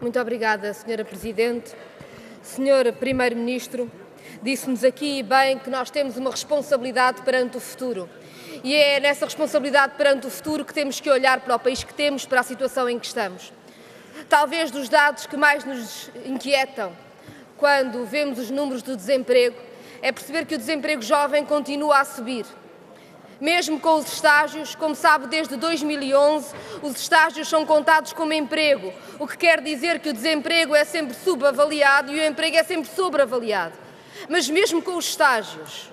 Muito obrigada, Sra. Presidente. Sr. Primeiro-Ministro, disse-nos aqui bem que nós temos uma responsabilidade perante o futuro. E é nessa responsabilidade perante o futuro que temos que olhar para o país que temos, para a situação em que estamos. Talvez dos dados que mais nos inquietam quando vemos os números do desemprego é perceber que o desemprego jovem continua a subir. Mesmo com os estágios, como sabe, desde 2011, os estágios são contados como emprego, o que quer dizer que o desemprego é sempre subavaliado e o emprego é sempre sobreavaliado. Mas mesmo com os estágios,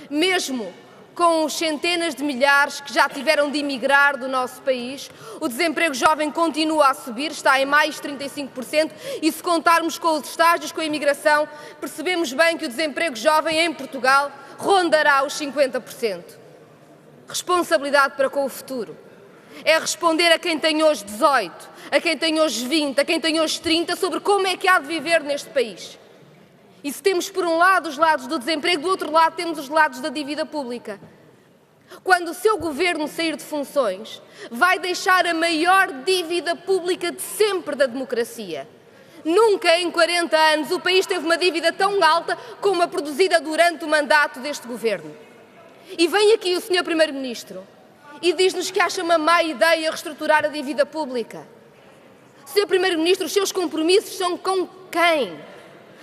mesmo com os centenas de milhares que já tiveram de emigrar do nosso país, o desemprego jovem continua a subir, está em mais de 35%, e se contarmos com os estágios, com a imigração, percebemos bem que o desemprego jovem em Portugal rondará os 50%. Responsabilidade para com o futuro é responder a quem tem hoje 18, a quem tem hoje 20, a quem tem hoje 30, sobre como é que há de viver neste país. E se temos por um lado os lados do desemprego, do outro lado temos os lados da dívida pública. Quando o seu governo sair de funções, vai deixar a maior dívida pública de sempre da democracia. Nunca em 40 anos o país teve uma dívida tão alta como a produzida durante o mandato deste governo. E vem aqui o Sr. Primeiro-Ministro e diz-nos que acha uma má ideia reestruturar a dívida pública. Sr. Primeiro-Ministro, os seus compromissos são com quem?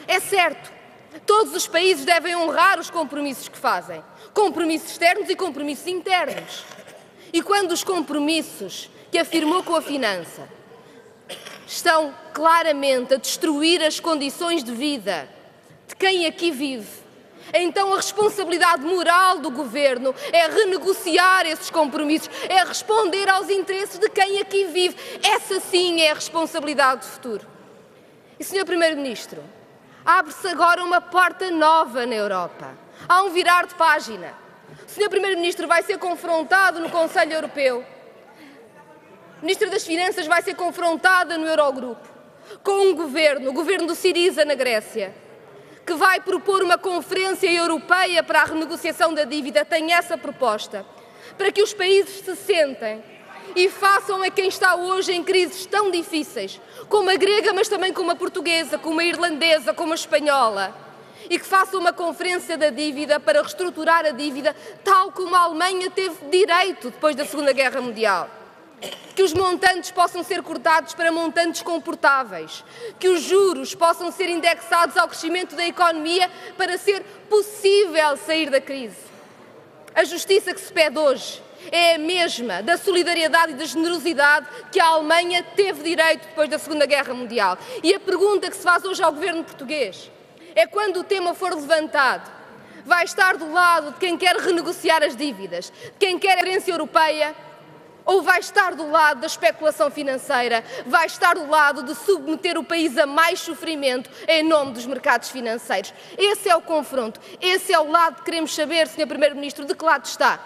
É certo, todos os países devem honrar os compromissos que fazem, compromissos externos e compromissos internos. E quando os compromissos que afirmou com a finança estão claramente a destruir as condições de vida de quem aqui vive, então a responsabilidade moral do Governo é renegociar esses compromissos, é responder aos interesses de quem aqui vive. Essa sim é a responsabilidade do futuro. E, Sr. Primeiro-Ministro, abre-se agora uma porta nova na Europa. Há um virar de página. O Sr. Primeiro-Ministro vai ser confrontado no Conselho Europeu. A Ministra das Finanças vai ser confrontada no Eurogrupo com um governo, o governo do Syriza na Grécia, que vai propor uma conferência europeia para a renegociação da dívida, tem essa proposta, para que os países se sentem e façam a quem está hoje em crises tão difíceis, como a grega, mas também como a portuguesa, como a irlandesa, como a espanhola, e que façam uma conferência da dívida para reestruturar a dívida, tal como a Alemanha teve direito depois da Segunda Guerra Mundial. Que os montantes possam ser cortados para montantes comportáveis, que os juros possam ser indexados ao crescimento da economia para ser possível sair da crise. A justiça que se pede hoje é a mesma da solidariedade e da generosidade que a Alemanha teve direito depois da Segunda Guerra Mundial. E a pergunta que se faz hoje ao governo português é: quando o tema for levantado, vai estar do lado de quem quer renegociar as dívidas, de quem quer a herência europeia, ou vai estar do lado da especulação financeira, vai estar do lado de submeter o país a mais sofrimento em nome dos mercados financeiros? Esse é o confronto, esse é o lado que queremos saber, Sr. Primeiro-Ministro, de que lado está.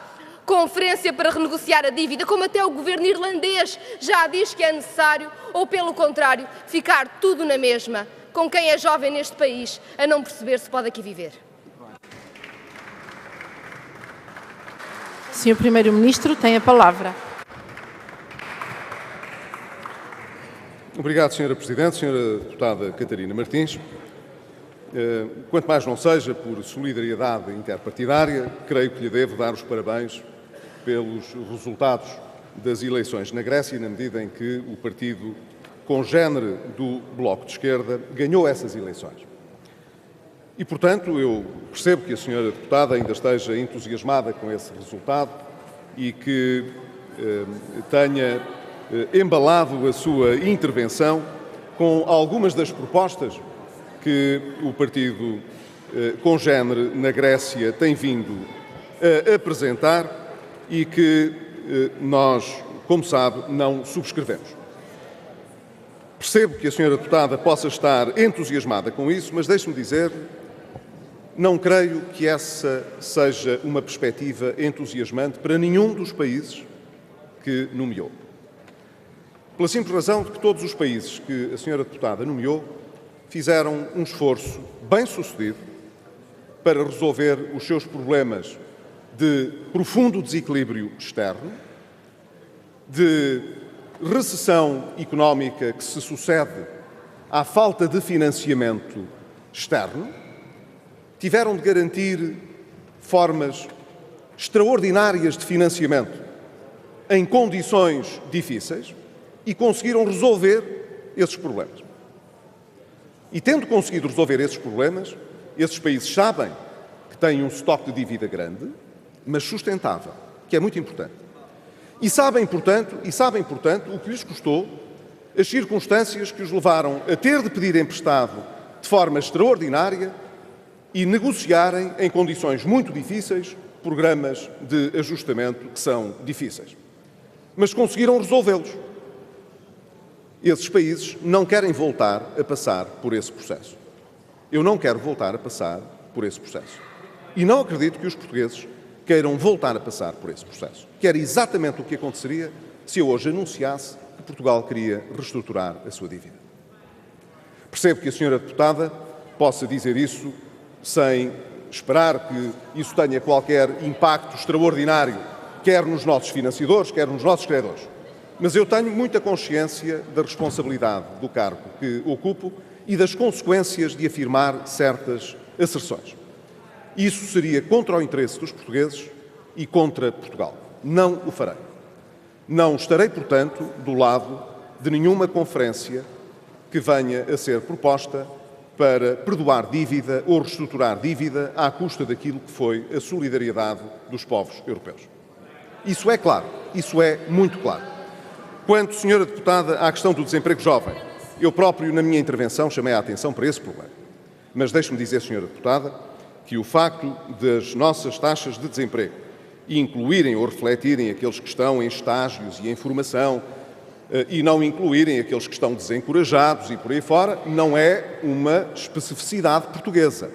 Conferência para renegociar a dívida, como até o governo irlandês já diz que é necessário, ou pelo contrário, ficar tudo na mesma, com quem é jovem neste país a não perceber se pode aqui viver. Sr. Primeiro-Ministro, tem a palavra. Obrigado, Sra. Presidente. Sra. Deputada Catarina Martins, quanto mais não seja por solidariedade interpartidária, creio que lhe devo dar os parabéns pelos resultados das eleições na Grécia, na medida em que o partido congénere do Bloco de Esquerda ganhou essas eleições. E, portanto, eu percebo que a Sra. Deputada ainda esteja entusiasmada com esse resultado e que tenha embalado a sua intervenção com algumas das propostas que o partido congénere na Grécia tem vindo a apresentar e que nós, como sabe, não subscrevemos. Percebo que a Sra. Deputada possa estar entusiasmada com isso, mas deixe-me dizer, não creio que essa seja uma perspectiva entusiasmante para nenhum dos países que nomeou. Pela simples razão de que todos os países que a Sra. Deputada nomeou fizeram um esforço bem-sucedido para resolver os seus problemas de profundo desequilíbrio externo, de recessão económica que se sucede à falta de financiamento externo, tiveram de garantir formas extraordinárias de financiamento em condições difíceis e conseguiram resolver esses problemas. E tendo conseguido resolver esses problemas, esses países sabem que têm um estoque de dívida grande, mas sustentável, que é muito importante. E sabem, portanto, o que lhes custou as circunstâncias que os levaram a ter de pedir emprestado de forma extraordinária e negociarem em condições muito difíceis programas de ajustamento que são difíceis. Mas conseguiram resolvê-los. Esses países não querem voltar a passar por esse processo. Eu não quero voltar a passar por esse processo. E não acredito que os portugueses queiram voltar a passar por esse processo. Que era exatamente o que aconteceria se eu hoje anunciasse que Portugal queria reestruturar a sua dívida. Percebo que a senhora deputada possa dizer isso sem esperar que isso tenha qualquer impacto extraordinário, quer nos nossos financiadores, quer nos nossos credores. Mas eu tenho muita consciência da responsabilidade do cargo que ocupo e das consequências de afirmar certas asserções. Isso seria contra o interesse dos portugueses e contra Portugal. Não o farei. Não estarei, portanto, do lado de nenhuma conferência que venha a ser proposta para perdoar dívida ou reestruturar dívida à custa daquilo que foi a solidariedade dos povos europeus. Isso é claro, isso é muito claro. Quanto, senhora deputada, à questão do desemprego jovem, eu próprio, na minha intervenção, chamei a atenção para esse problema. Mas deixe-me dizer, senhora deputada, que o facto das nossas taxas de desemprego incluírem ou refletirem aqueles que estão em estágios e em formação e não incluírem aqueles que estão desencorajados e por aí fora, não é uma especificidade portuguesa.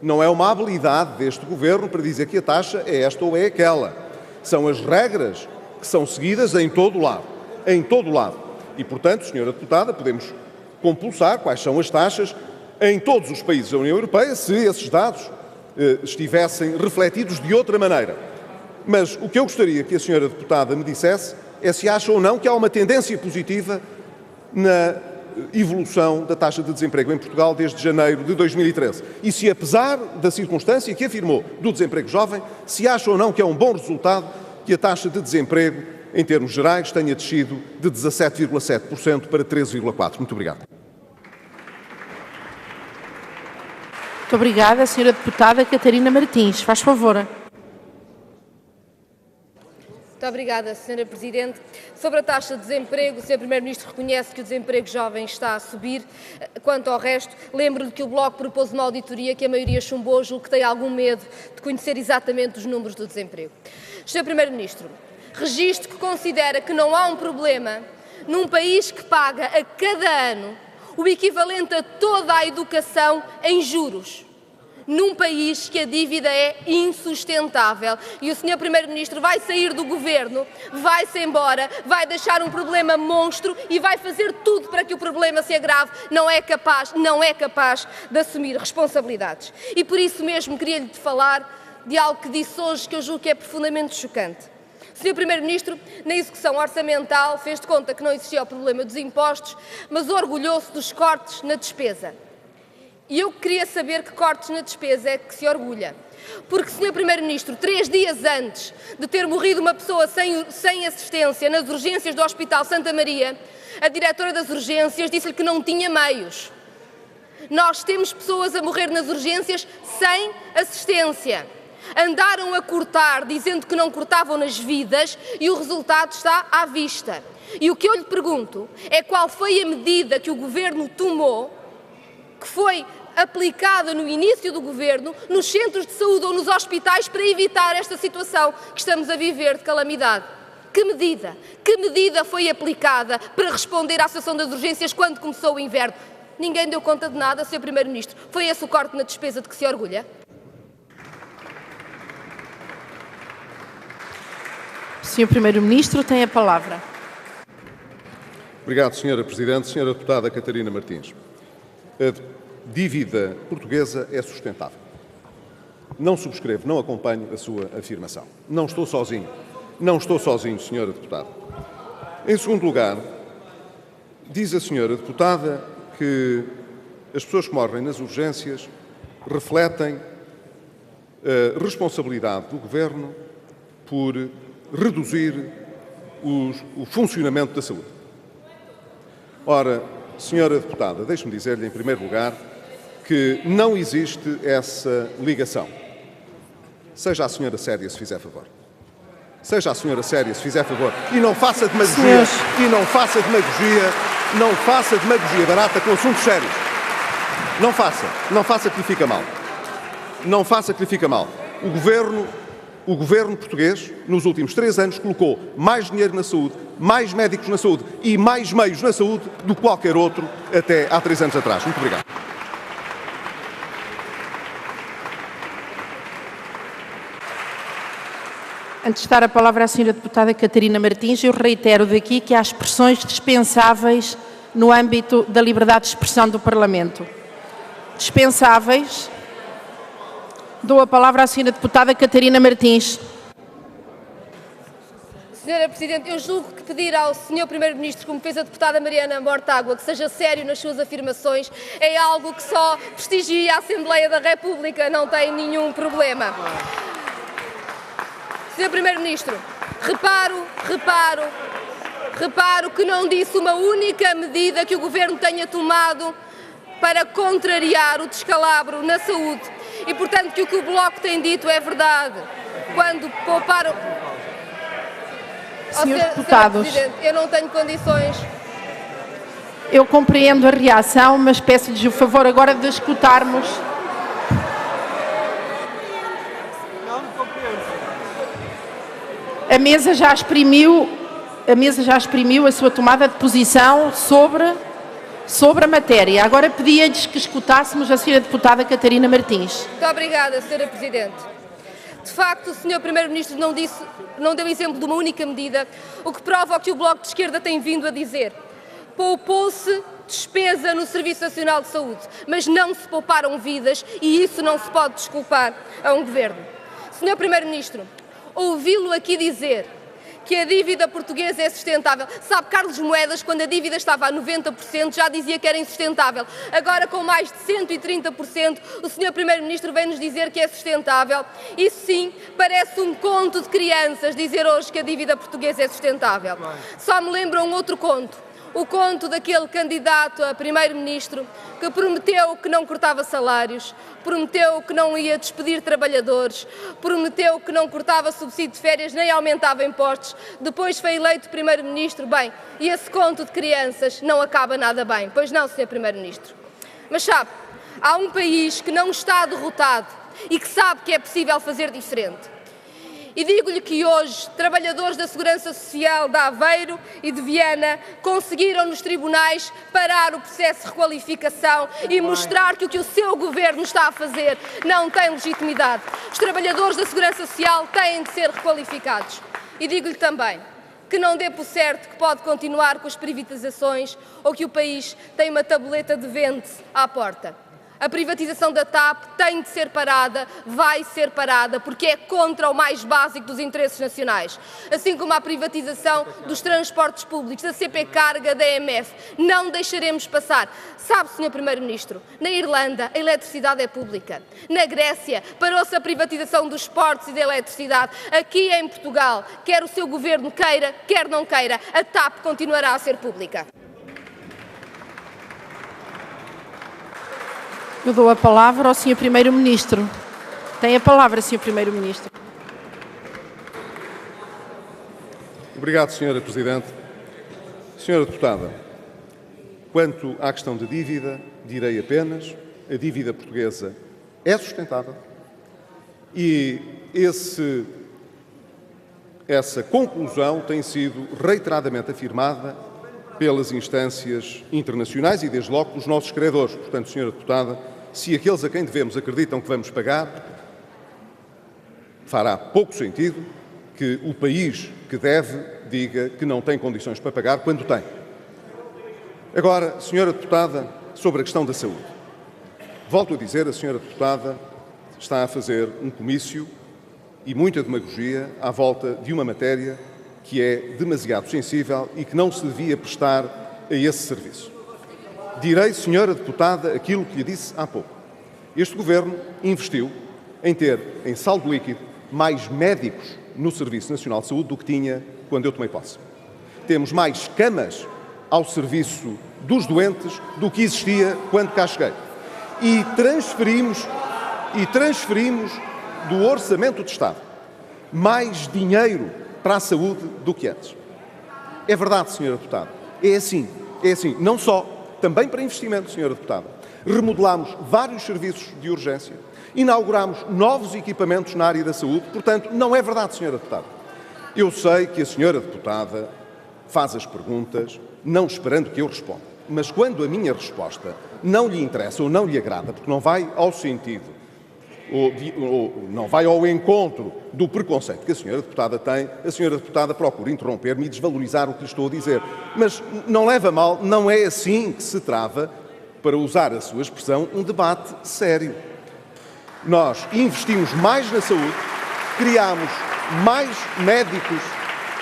Não é uma habilidade deste Governo para dizer que a taxa é esta ou é aquela. São as regras que são seguidas em todo o lado. Em todo o lado. E, portanto, senhora deputada, podemos compulsar quais são as taxas em todos os países da União Europeia se esses dados estivessem refletidos de outra maneira. Mas o que eu gostaria que a senhora deputada me dissesse é se acha ou não que há uma tendência positiva na evolução da taxa de desemprego em Portugal desde janeiro de 2013. E se, apesar da circunstância que afirmou do desemprego jovem, se acha ou não que é um bom resultado que a taxa de desemprego em termos gerais, tenha descido de 17,7% para 13,4%. Muito obrigado. Muito obrigada, senhora deputada Catarina Martins. Faz favor. Muito obrigada, senhora Presidente. Sobre a taxa de desemprego, o senhor Primeiro-Ministro reconhece que o desemprego jovem está a subir. Quanto ao resto, lembro-lhe que o Bloco propôs uma auditoria que a maioria chumbou, julgo que tem algum medo de conhecer exatamente os números do desemprego. Senhor Primeiro-Ministro, registro que considera que não há um problema num país que paga a cada ano o equivalente a toda a educação em juros. Num país que a dívida é insustentável. E o Sr. Primeiro-Ministro vai sair do Governo, vai-se embora, vai deixar um problema monstro e vai fazer tudo para que o problema se agrave. Não é capaz de assumir responsabilidades. E por isso mesmo queria-lhe falar de algo que disse hoje que eu julgo que é profundamente chocante. O Sr. Primeiro-Ministro, na execução orçamental, fez de conta que não existia o problema dos impostos, mas orgulhou-se dos cortes na despesa. E eu queria saber que cortes na despesa é que se orgulha. Porque, Sr. Primeiro-Ministro, 3 dias antes de ter morrido uma pessoa sem assistência nas urgências do Hospital Santa Maria, a diretora das urgências disse-lhe que não tinha meios. Nós temos pessoas a morrer nas urgências sem assistência. Andaram a cortar, dizendo que não cortavam nas vidas, e o resultado está à vista. E o que eu lhe pergunto é qual foi a medida que o Governo tomou, que foi aplicada no início do Governo, nos centros de saúde ou nos hospitais, para evitar esta situação que estamos a viver de calamidade. Que medida foi aplicada para responder à situação das urgências quando começou o inverno? Ninguém deu conta de nada, Sr. Primeiro-Ministro. Foi esse o corte na despesa de que se orgulha? Sr. Primeiro-Ministro tem a palavra. Obrigado, Sra. Presidente. Sra. Deputada Catarina Martins, a dívida portuguesa é sustentável. Não subscrevo, não acompanho a sua afirmação. Não estou sozinho. Não estou sozinho, Sra. Deputada. Em segundo lugar, diz a Sra. Deputada que as pessoas que morrem nas urgências refletem a responsabilidade do Governo por reduzir o funcionamento da saúde. Ora, senhora deputada, deixe-me dizer-lhe, em primeiro lugar, que não existe essa ligação. Seja a senhora séria se fizer favor. Seja a senhora séria se fizer favor. E não faça demagogia. Senhores. E não faça demagogia. Não faça demagogia barata com assuntos sérios. Não faça que lhe fica mal. Não faça que lhe fica mal. O Governo português, nos últimos 3 anos, colocou mais dinheiro na saúde, mais médicos na saúde e mais meios na saúde do que qualquer outro até há 3 anos atrás. Muito obrigado. Antes de dar a palavra à senhora deputada Catarina Martins, eu reitero daqui que há expressões dispensáveis no âmbito da liberdade de expressão do Parlamento. Dispensáveis. Dou a palavra à senhora deputada Catarina Martins. Senhora Presidente, eu julgo que pedir ao Sr. Primeiro-Ministro, como fez a deputada Mariana Mortágua, que seja sério nas suas afirmações, é algo que só prestigia a Assembleia da República, não tem nenhum problema. Sr. Primeiro-Ministro, reparo que não disse uma única medida que o Governo tenha tomado para contrariar o descalabro na saúde. E, portanto, que o que o Bloco tem dito é verdade. Quando pouparam... Senhores deputados, Presidente, eu não tenho condições. eu compreendo a reação, mas peço-lhes o favor agora de escutarmos. A mesa já exprimiu a sua tomada de posição sobre a matéria. Agora pedia-lhes que escutássemos a senhora deputada Catarina Martins. Muito obrigada, Sra. Presidente. De facto, o Sr. Primeiro-Ministro não deu exemplo de uma única medida, o que prova o que o Bloco de Esquerda tem vindo a dizer. Poupou-se despesa no Serviço Nacional de Saúde, mas não se pouparam vidas e isso não se pode desculpar a um Governo. Sr. Primeiro-Ministro, ouvi-lo aqui dizer que a dívida portuguesa é sustentável. Sabe, Carlos Moedas, quando a dívida estava a 90%, já dizia que era insustentável. Agora, com mais de 130%, o Sr. Primeiro-Ministro vem-nos dizer que é sustentável. Isso sim, parece um conto de crianças dizer hoje que a dívida portuguesa é sustentável. Só me lembra um outro conto. O conto daquele candidato a Primeiro-Ministro que prometeu que não cortava salários, prometeu que não ia despedir trabalhadores, prometeu que não cortava subsídio de férias nem aumentava impostos, depois foi eleito Primeiro-Ministro. Bem, e esse conto de crianças não acaba nada bem, pois não, Sr. Primeiro-Ministro. Mas sabe, há um país que não está derrotado e que sabe que é possível fazer diferente. E digo-lhe que hoje, trabalhadores da Segurança Social de Aveiro e de Viana conseguiram nos tribunais parar o processo de requalificação e mostrar que o seu Governo está a fazer não tem legitimidade. Os trabalhadores da Segurança Social têm de ser requalificados. E digo-lhe também que não dê por certo que pode continuar com as privatizações ou que o país tem uma tabuleta de vente à porta. A privatização da TAP tem de ser parada, vai ser parada, porque é contra o mais básico dos interesses nacionais. Assim como a privatização dos transportes públicos, da CP Carga, da EMF. Não deixaremos passar. Sabe, Sr. Primeiro-Ministro, na Irlanda a eletricidade é pública. Na Grécia parou-se a privatização dos portos e da eletricidade. Aqui em Portugal, quer o seu Governo queira, quer não queira, a TAP continuará a ser pública. Eu dou a palavra ao Sr. Primeiro-Ministro. Tem a palavra, Sr. Primeiro-Ministro. Obrigado, Sra. Presidente. Senhora deputada, quanto à questão da dívida, direi apenas a dívida portuguesa é sustentável e essa conclusão tem sido reiteradamente afirmada pelas instâncias internacionais e, desde logo, pelos nossos credores. Portanto, Sra. Deputada, se aqueles a quem devemos acreditam que vamos pagar, fará pouco sentido que o país que deve diga que não tem condições para pagar quando tem. Agora, Sra. Deputada, sobre a questão da saúde. Volto a dizer, a Sra. Deputada está a fazer um comício e muita demagogia à volta de uma matéria que é demasiado sensível e que não se devia prestar a esse serviço. direi, senhora deputada, aquilo que lhe disse há pouco. Este Governo investiu em ter, em saldo líquido, mais médicos no Serviço Nacional de Saúde do que tinha quando eu tomei posse. Temos mais camas ao serviço dos doentes do que existia quando cá cheguei. E transferimos do Orçamento de Estado mais dinheiro para a saúde do que antes. É verdade, senhora deputada. É assim. Não só, também para investimento, senhora deputada. Remodelámos vários serviços de urgência, inauguramos novos equipamentos na área da saúde, portanto, não é verdade, senhora deputada. Eu sei que a senhora deputada faz as perguntas não esperando que eu responda, mas quando a minha resposta não lhe interessa ou não lhe agrada, porque não vai ao sentido ou não vai ao encontro do preconceito que a senhora deputada tem, a senhora deputada procura interromper-me e desvalorizar o que lhe estou a dizer. Mas não leva a mal, não é assim que se trava, para usar a sua expressão, um debate sério. Nós investimos mais na saúde, criámos mais médicos,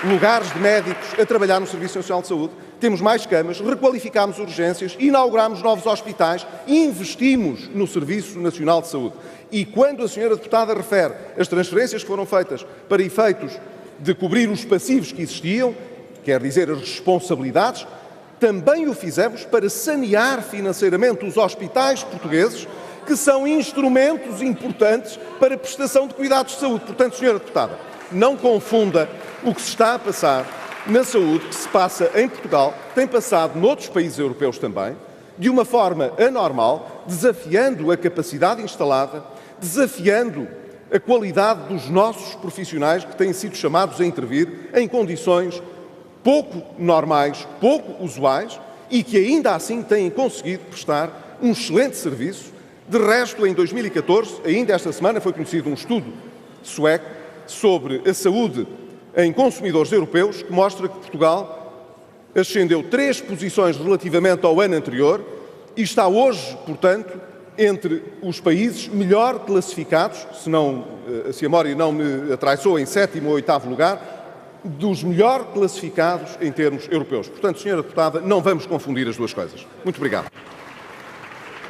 lugares de médicos a trabalhar no Serviço Nacional de Saúde, temos mais camas, requalificámos urgências, inaugurámos novos hospitais, investimos no Serviço Nacional de Saúde. E quando a senhora deputada refere as transferências que foram feitas para efeitos de cobrir os passivos que existiam, quer dizer, as responsabilidades, também o fizemos para sanear financeiramente os hospitais portugueses, que são instrumentos importantes para a prestação de cuidados de saúde. Portanto, senhora deputada, não confunda o que se está a passar na saúde, que se passa em Portugal, tem passado noutros países europeus também, de uma forma anormal, desafiando a capacidade instalada, desafiando a qualidade dos nossos profissionais que têm sido chamados a intervir em condições pouco normais, pouco usuais e que ainda assim têm conseguido prestar um excelente serviço. De resto, em 2014, ainda esta semana, foi conhecido um estudo sueco sobre a saúde em consumidores europeus que mostra que Portugal ascendeu 3 posições relativamente ao ano anterior e está hoje, portanto, entre os países melhor classificados, se a memória não me atraiçou, em 7º ou 8º lugar, dos melhor classificados em termos europeus. Portanto, senhora deputada, não vamos confundir as duas coisas. Muito obrigado.